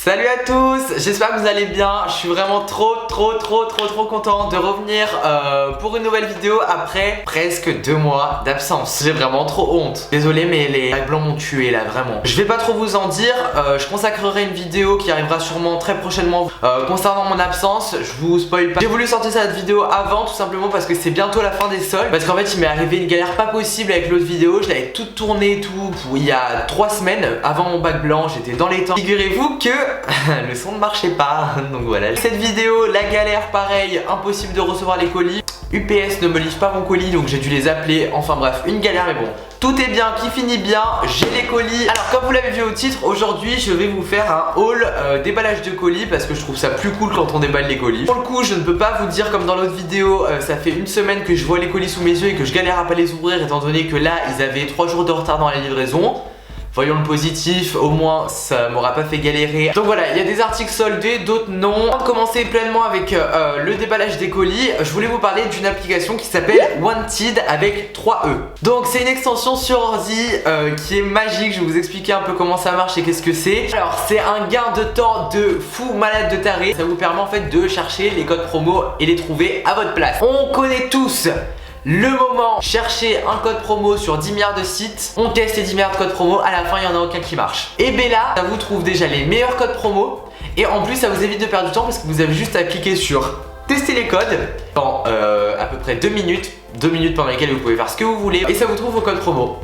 Salut à tous, j'espère que vous allez bien. Je suis vraiment trop content de revenir pour une nouvelle vidéo après presque 2 mois d'absence. J'ai vraiment trop honte. Désolé mais les bacs blancs m'ont tué là, vraiment. Je vais pas trop vous en dire, je consacrerai une vidéo qui arrivera sûrement très prochainement concernant mon absence. Je vous spoil pas. J'ai voulu sortir cette vidéo avant tout simplement parce que c'est bientôt la fin des soldes. Parce qu'en fait il m'est arrivé une galère pas possible avec l'autre vidéo. Je l'avais toute tournée et tout il y a 3 semaines avant mon bac blanc, j'étais dans les temps. Figurez-vous que le son ne marchait pas, donc voilà. Cette vidéo, la galère, pareil, impossible de recevoir les colis. UPS ne me livre pas mon colis, donc j'ai dû les appeler. Enfin bref, une galère, mais bon. Tout est bien, qui finit bien, j'ai les colis. Alors comme vous l'avez vu au titre, aujourd'hui je vais vous faire un haul déballage de colis parce que je trouve ça plus cool quand on déballe les colis. Pour le coup je ne peux pas vous dire comme dans l'autre vidéo, ça fait une semaine que je vois les colis sous mes yeux et que je galère à pas les ouvrir étant donné que là ils avaient 3 jours de retard dans la livraison. Voyons le positif, au moins ça m'aura pas fait galérer. Donc voilà, il y a des articles soldés, d'autres non. Avant de commencer pleinement avec le déballage des colis, je voulais vous parler d'une application qui s'appelle Wanted avec 3 E. Donc c'est une extension sur ordi qui est magique, je vais vous expliquer un peu comment ça marche et qu'est-ce que c'est. Alors c'est un gain de temps de fou malade de taré. Ça vous permet en fait de chercher les codes promo et les trouver à votre place. On connaît tous le moment, chercher un code promo sur 10 milliards de sites, on teste les 10 milliards de codes promo, à la fin il n'y en a aucun qui marche. Et bien là, ça vous trouve déjà les meilleurs codes promo et en plus ça vous évite de perdre du temps parce que vous avez juste à cliquer sur tester les codes dans à peu près 2 minutes pendant lesquelles vous pouvez faire ce que vous voulez et ça vous trouve vos codes promo.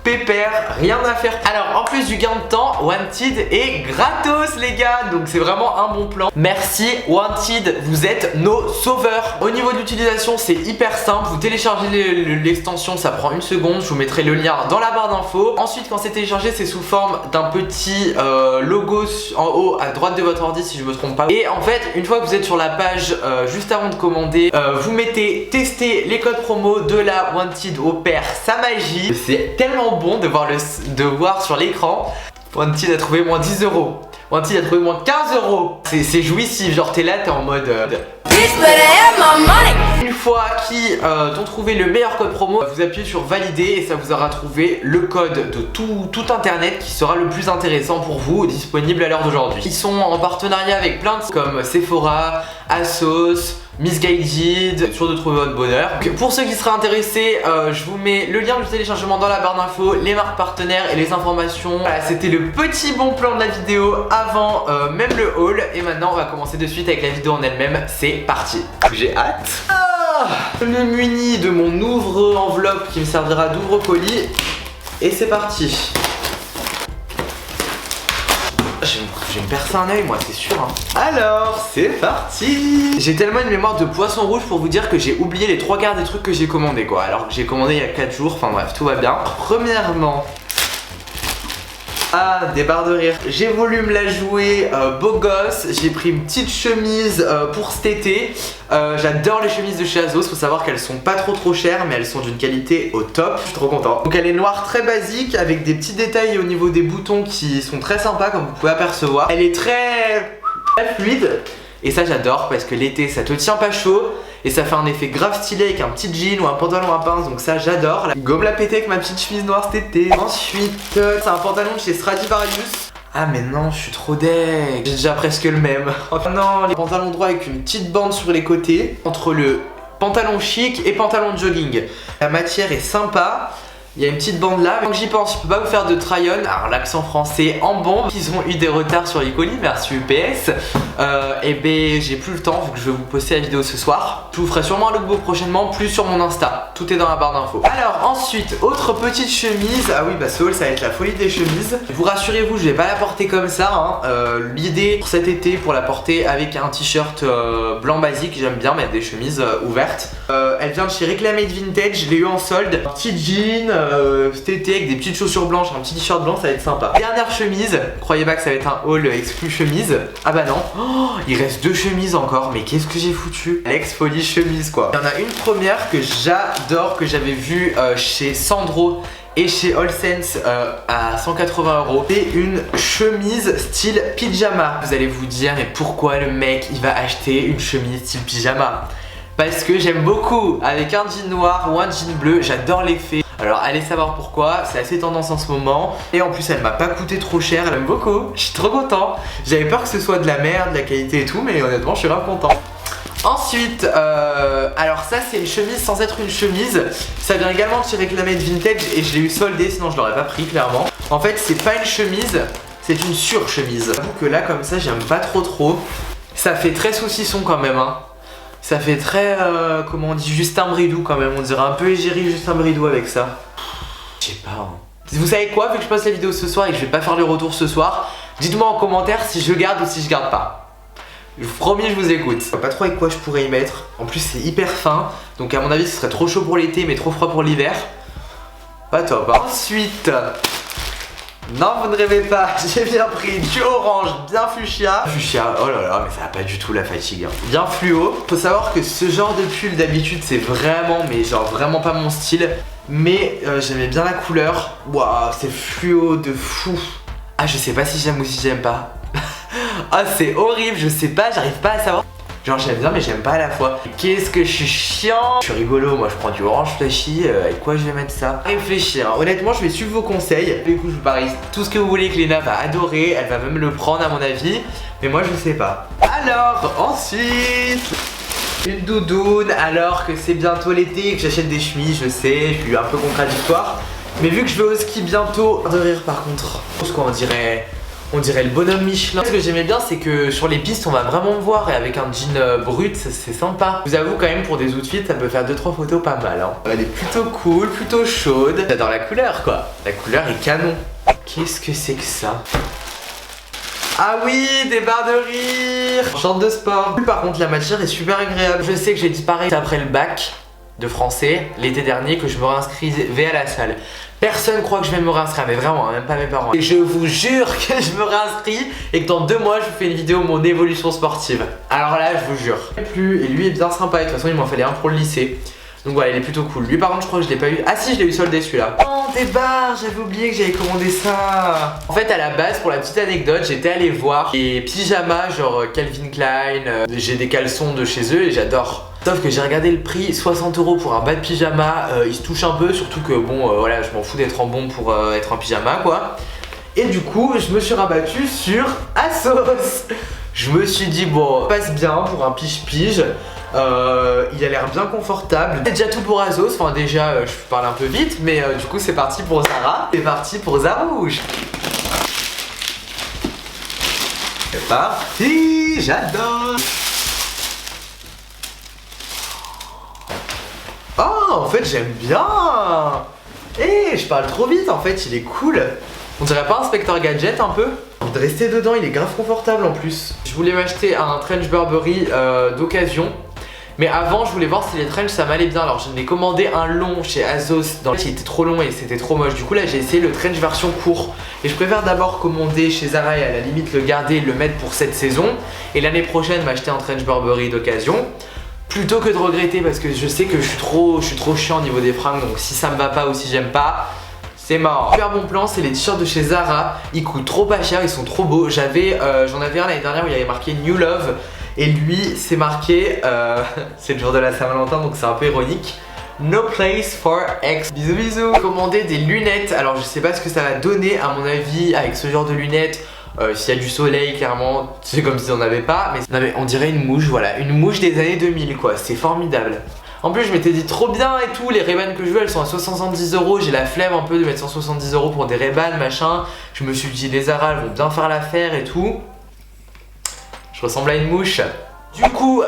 Pépère, rien à faire. Alors en plus du gain de temps, Wanted est gratos les gars, donc c'est vraiment un bon plan. Merci Wanted, vous êtes nos sauveurs. Au niveau de l'utilisation c'est hyper simple, vous téléchargez l'extension, ça prend 1 seconde, je vous mettrai le lien dans la barre d'infos. Ensuite quand c'est téléchargé c'est sous forme d'un petit logo en haut à droite de votre ordi si je me trompe pas. Et en fait une fois que vous êtes sur la page juste avant de commander, vous mettez tester les codes promo de la Wanted opère sa magie. C'est tellement bon de voir sur l'écran Wanted a trouvé moins 10 €. Wanted a trouvé moins 15 €. C'est jouissif, genre t'es là, t'es en mode Une fois qu'ils ont trouvé le meilleur code promo, vous appuyez sur valider et ça vous aura trouvé le code de tout internet qui sera le plus intéressant pour vous, disponible à l'heure d'aujourd'hui. Ils sont en partenariat avec plein de comme Sephora, Asos, Missguided, sûr de trouver votre bonheur. Donc, pour ceux qui seraient intéressés, je vous mets le lien du téléchargement dans la barre d'infos, les marques partenaires et les informations. Voilà, c'était le petit bon plan de la vidéo avant même le haul. Et maintenant on va commencer de suite avec la vidéo en elle-même. C'est parti. J'ai hâte. Je me munis de mon ouvre-enveloppe qui me servira d'ouvre-colis. Et c'est parti. Je vais me percer un œil moi, c'est sûr hein. Alors c'est parti. J'ai tellement une mémoire de poisson rouge pour vous dire que j'ai oublié les 3/4 des trucs que j'ai commandé quoi. Alors que j'ai commandé il y a 4 jours, enfin bref tout va bien. Premièrement, des barres de rire. J'ai voulu me la jouer beau gosse. J'ai pris une petite chemise pour cet été. J'adore les chemises de chez Asos. Faut savoir qu'elles sont pas trop chères, mais elles sont d'une qualité au top. Je suis trop content. Donc elle est noire très basique avec des petits détails au niveau des boutons qui sont très sympas comme vous pouvez apercevoir. Elle est très fluide. Et ça j'adore parce que l'été ça te tient pas chaud. Et ça fait un effet grave stylé avec un petit jean ou un pantalon à pince, donc ça j'adore. Gomme la péter avec ma petite chemise noire cet été. Ensuite, c'est un pantalon de chez Stradivarius. Ah mais non, je suis trop deg. J'ai déjà presque le même. Oh non, les pantalons droits avec une petite bande sur les côtés. Entre le pantalon chic et pantalon de jogging. La matière est sympa. Il y a une petite bande là, donc j'y pense, je peux pas vous faire de try-on. Alors l'accent français en bombe. Ils ont eu des retards sur les colis, merci UPS. Et ben j'ai plus le temps vu que je vais vous poster la vidéo ce soir. Je vous ferai sûrement un lookbook prochainement, plus sur mon Insta. Tout est dans la barre d'infos. Alors ensuite, autre petite chemise. Ah oui bah ce haul ça va être la folie des chemises. Vous rassurez-vous, je vais pas la porter comme ça hein. L'idée pour cet été, pour la porter avec un t-shirt blanc basique, j'aime bien mettre des chemises ouvertes. Elle vient de chez Reclamate Vintage, je l'ai eu en solde. Un petit jean cet été avec des petites chaussures blanches, un petit t-shirt blanc, ça va être sympa. Dernière chemise, croyez pas que ça va être un haul exclu chemise. Ah bah non, il reste 2 chemises encore, mais qu'est-ce que j'ai foutu? L'ex folie chemise quoi. Il y en a une première que j'adore, que j'avais vue chez Sandro et chez All Sense à 180 €. C'est une chemise style pyjama. Vous allez vous dire mais pourquoi le mec il va acheter une chemise style pyjama? Parce que j'aime beaucoup avec un jean noir ou un jean bleu, j'adore l'effet. Alors allez savoir pourquoi, c'est assez tendance en ce moment. Et en plus elle m'a pas coûté trop cher, elle aime beaucoup. Je suis trop content. J'avais peur que ce soit de la merde, de la qualité et tout, mais honnêtement je suis vraiment content. Ensuite, alors ça c'est une chemise sans être une chemise. Ça vient également de chez Reclamate Vintage et je l'ai eu soldé, sinon je l'aurais pas pris clairement. En fait c'est pas une chemise, c'est une surchemise. J'avoue que là comme ça j'aime pas trop. Ça fait très saucisson quand même hein. Ça fait très, comment on dit, Justin Bridou quand même. On dirait un peu égérie Justin Bridou avec ça. Je sais pas hein. Vous savez quoi, vu que je poste la vidéo ce soir et que je vais pas faire le retour ce soir, dites-moi en commentaire si je garde ou si je garde pas. Je vous promets, je vous écoute. Je sais pas trop avec quoi je pourrais y mettre. En plus c'est hyper fin. Donc à mon avis ce serait trop chaud pour l'été mais trop froid pour l'hiver. Pas top hein. Ensuite, non vous ne rêvez pas, j'ai bien pris du orange, bien fuchsia. Fuchsia, oh là là, mais ça va pas du tout la fatigue hein. Bien fluo. Faut savoir que ce genre de pull d'habitude c'est vraiment, mais genre vraiment pas mon style. Mais j'aimais bien la couleur. Waouh, c'est fluo de fou. Ah je sais pas si j'aime ou si j'aime pas. Ah c'est horrible, je sais pas, j'arrive pas à savoir. Genre j'aime bien mais j'aime pas à la fois. Qu'est-ce que je suis chiant. Je suis rigolo, moi je prends du orange flashy. Avec quoi je vais mettre ça? Réfléchir, hein. Honnêtement je vais suivre vos conseils. Du coup je vous parie tout ce que vous voulez que Léna va adorer. Elle va même le prendre à mon avis. Mais moi je sais pas. Alors ensuite, une doudoune alors que c'est bientôt l'été et que j'achète des chemises. Je sais, je suis un peu contradictoire. Mais vu que je vais au ski bientôt, de rire par contre. Parce qu'on dirait... On dirait le bonhomme Michelin. Ce que j'aimais bien c'est que sur les pistes on va vraiment me voir. Et avec un jean brut c'est sympa. Je vous avoue quand même pour des outfits ça peut faire 2-3 photos pas mal hein. Elle est plutôt cool, plutôt chaude. J'adore la couleur quoi. La couleur est canon. Qu'est-ce que c'est que ça? Ah oui, des barres de rire. Short de sport. Par contre la matière est super agréable. Je sais que j'ai dit pareil après le bac de français l'été dernier que je me réinscrivais à la salle. Personne croit que je vais me réinscrire, mais vraiment, même pas mes parents. Et je vous jure que je me réinscris et que dans 2 mois je vous fais une vidéo de mon évolution sportive. Alors là, je vous jure. Et lui est bien sympa, de toute façon il m'en fallait un pour le lycée. Donc voilà, il est plutôt cool. Lui par contre je crois que je l'ai pas eu. Ah si, je l'ai eu soldé celui-là. Oh des barres, j'avais oublié que j'avais commandé ça. En fait à la base, pour la petite anecdote, j'étais allé voir les pyjamas genre Calvin Klein. J'ai des caleçons de chez eux et j'adore. Sauf que j'ai regardé le prix, 60 € pour un bas de pyjama, il se touche un peu, surtout que bon voilà, je m'en fous d'être en bon pour être en pyjama quoi. Et du coup je me suis rabattu sur Asos. Je me suis dit bon, passe bien pour un pige-pige. Il a l'air bien confortable. C'est déjà tout pour Asos, enfin déjà je parle un peu vite. Mais du coup c'est parti pour Zara. C'est parti pour Zarouge. C'est parti, j'adore. Oh en fait j'aime bien. Eh je parle trop vite en fait, il est cool. On dirait pas Inspector Gadget un peu? J'ai envie de rester dedans, il est grave confortable en plus. Je voulais m'acheter un trench Burberry d'occasion. Mais avant je voulais voir si les trench ça m'allait bien. Alors je l'ai commandé un long chez Asos. Dans lequel il était trop long et c'était trop moche. Du coup là j'ai essayé le trench version court. Et je préfère d'abord commander chez Zara et à la limite le garder et le mettre pour cette saison. Et l'année prochaine m'acheter un trench Burberry d'occasion. Plutôt que de regretter parce que je sais que je suis trop chiant au niveau des fringues. Donc si ça me va pas ou si j'aime pas, c'est mort. Super bon plan, c'est les t-shirts de chez Zara. Ils coûtent trop pas cher, ils sont trop beaux. J'en avais un l'année dernière où il y avait marqué New Love. Et lui c'est marqué, c'est le jour de la Saint-Valentin donc c'est un peu ironique. No place for ex. Bisous bisous. Commandé des lunettes. Alors je sais pas ce que ça va donner à mon avis avec ce genre de lunettes. S'il y a du soleil clairement c'est comme si on n'avait pas. Mais on dirait une mouche, voilà. Une mouche des années 2000 quoi, c'est formidable. En plus je m'étais dit trop bien et tout, les Ray-Ban que je veux elles sont à 70 €. J'ai la flemme un peu de mettre 170 € pour des Ray-Ban machin. Je me suis dit les Zara elles vont bien faire l'affaire et tout. Je ressemble à une mouche. Du coup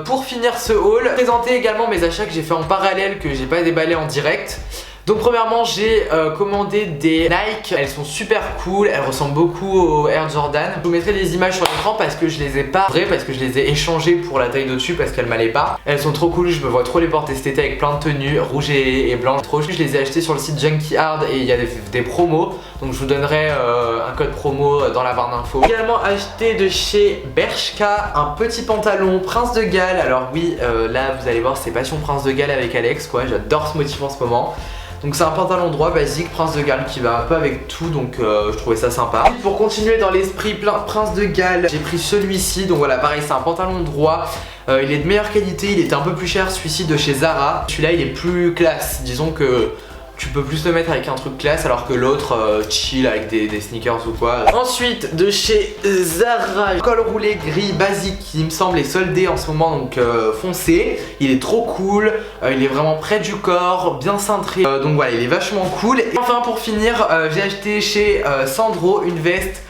pour finir ce haul, présenter également mes achats que j'ai fait en parallèle que j'ai pas déballé en direct. Donc premièrement j'ai commandé des Nike, elles sont super cool, elles ressemblent beaucoup aux Air Jordan. Je vous mettrai des images sur l'écran parce que je les ai pas parce que je les ai échangées pour la taille d'au-dessus parce qu'elles m'allaient pas. Elles sont trop cool, je me vois trop les porter cet été avec plein de tenues, rouge et blanc. Trop chou. Je les ai achetées sur le site Junkie Hard et il y a des promos. Donc je vous donnerai un code promo dans la barre d'infos. J'ai également acheté de chez Bershka un petit pantalon Prince de Galles. Alors oui, là vous allez voir c'est Passion Prince de Galles avec Alex quoi, j'adore ce motif en ce moment. Donc c'est un pantalon droit basique Prince de Galles qui va un peu avec tout donc je trouvais ça sympa. Pour continuer dans l'esprit Prince de Galles, j'ai pris celui-ci. Donc voilà pareil c'est un pantalon droit. Il est de meilleure qualité, il était un peu plus cher celui-ci de chez Zara. Celui-là il est plus classe, disons que tu peux plus le mettre avec un truc classe alors que l'autre chill avec des sneakers ou quoi. Ensuite de chez Zara, col roulé gris basique qui me semble est soldé en ce moment, donc foncé. Il est trop cool, il est vraiment près du corps, bien cintré, donc voilà, il est vachement cool. Et enfin pour finir, j'ai acheté chez Sandro une veste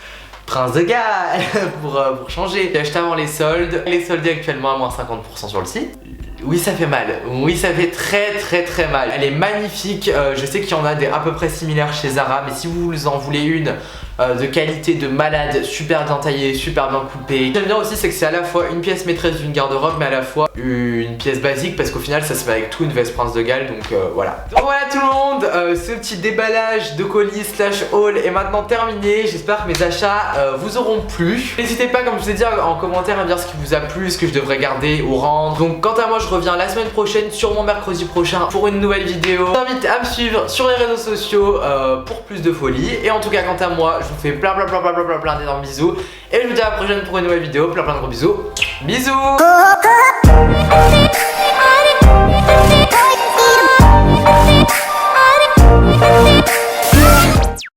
Prince de Galles pour changer. J'ai acheté avant les soldes. Elle est soldée actuellement à moins 50% sur le site. Oui, ça fait mal. Oui, ça fait très mal. Elle est magnifique. Je sais qu'il y en a des à peu près similaires chez Zara, mais si vous en voulez une de qualité de malade, super bien taillée, super bien coupée. J'aime bien aussi, c'est que c'est à la fois une pièce maîtresse d'une garde-robe, mais à la fois une pièce basique, parce qu'au final ça se fait avec tout, une veste Prince de Galles, donc voilà. Donc voilà tout le monde, ce petit déballage de colis slash haul est maintenant terminé. J'espère que mes achats vous auront plu. N'hésitez pas, comme je vous ai dit, en commentaire à me dire ce qui vous a plu, ce que je devrais garder ou rendre. Donc quant à moi, je reviens la semaine prochaine, sûrement mercredi prochain, pour une nouvelle vidéo. Je vous invite à me suivre sur les réseaux sociaux pour plus de folie. Et en tout cas, quant à moi, je vous fais plein d'énormes bisous. Et je vous dis à la prochaine pour une nouvelle vidéo. Plein de gros bisous. Bisous.